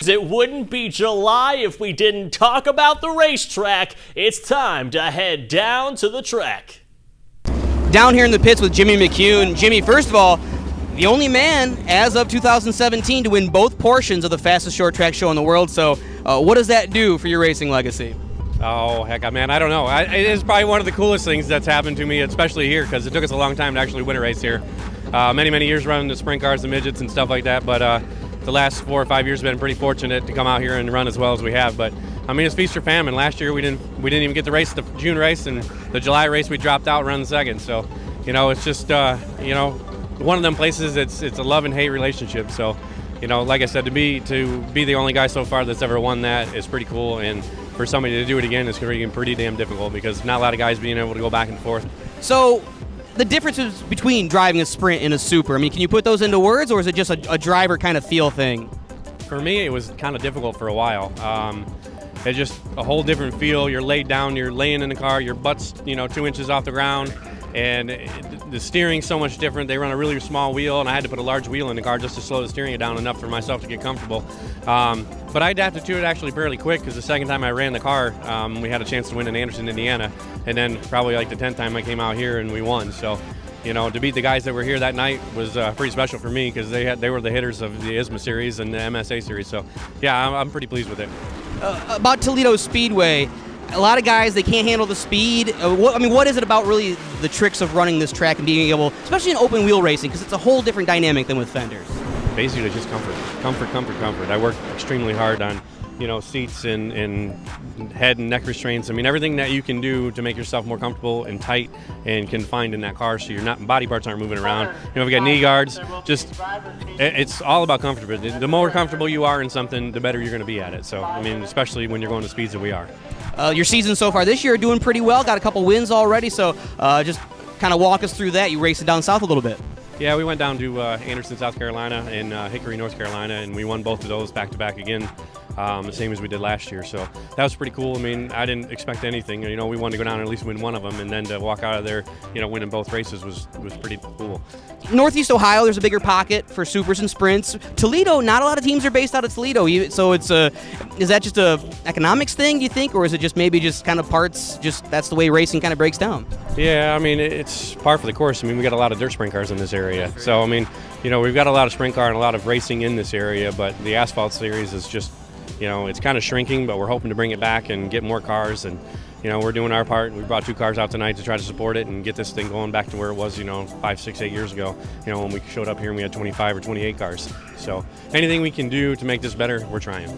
because it wouldn't be July if we didn't talk about the racetrack. It's time to head down to the track. Down here in the pits with Jimmy McCune. Jimmy, first of all, the only man as of 2017 to win both portions of the fastest short track show in the world. So what does that do for your racing legacy? Oh, heck, man, I don't know. It is probably one of the coolest things that's happened to me, especially here, because it took us a long time to actually win a race here. Many years running the sprint cars, the midgets, and stuff like that, but the last 4 or 5 years have been pretty fortunate to come out here and run as well as we have. But I mean, it's feast or famine. Last year we didn't even get to race the June race, and the July race we dropped out running second. So, it's just one of them places. It's a love and hate relationship. So, like I said, to be the only guy so far that's ever won that is pretty cool, and for somebody to do it again is going to be pretty damn difficult because not a lot of guys being able to go back and forth. So the differences between driving a sprint and a super, I mean, can you put those into words, or is it just a driver kind of feel thing? For me, it was kind of difficult for a while. It's just a whole different feel. You're laid down, you're laying in the car, your butt's 2 inches off the ground, and the steering's so much different. They run a really small wheel, and I had to put a large wheel in the car just to slow the steering down enough for myself to get comfortable. But I adapted to it actually fairly quick, because the second time I ran the car, we had a chance to win in Anderson, Indiana, and then probably like the 10th time I came out here and we won. So, to beat the guys that were here that night was pretty special for me, because they were the hitters of the ISMA series and the MSA series. So, yeah, I'm pretty pleased with it. About Toledo Speedway, a lot of guys, they can't handle the speed. What is it about really the tricks of running this track and being able, especially in open wheel racing, because it's a whole different dynamic than with fenders? Basically, just comfort. I work extremely hard on, seats and head and neck restraints. I mean, everything that you can do to make yourself more comfortable and tight and confined in that car, so your body parts aren't moving around. We got knee guards. It's all about comfort. The more comfortable you are in something, the better you're going to be at it. So, I mean, especially when you're going the speeds that we are. Your season so far this year doing pretty well. Got a couple wins already. So, just kind of walk us through that. You racing down south a little bit. Yeah, we went down to Anderson, South Carolina, and Hickory, North Carolina, and we won both of those back-to-back again, the same as we did last year. So that was pretty cool. I mean, I didn't expect anything. We wanted to go down and at least win one of them, and then to walk out of there, winning both races was pretty cool. Northeast Ohio, there's a bigger pocket for supers and sprints. Toledo, not a lot of teams are based out of Toledo. So is that just a economics thing, do you think, or is it just maybe just kind of parts, just that's the way racing kind of breaks down? Yeah, I mean, it's par for the course. I mean, we got a lot of dirt sprint cars in this area. So, I mean, we've got a lot of sprint car and a lot of racing in this area, but the asphalt series is just, it's kind of shrinking, but we're hoping to bring it back and get more cars, and, we're doing our part. We brought 2 cars out tonight to try to support it and get this thing going back to where it was, 5, 6, 8 years ago, when we showed up here and we had 25 or 28 cars. So anything we can do to make this better, we're trying.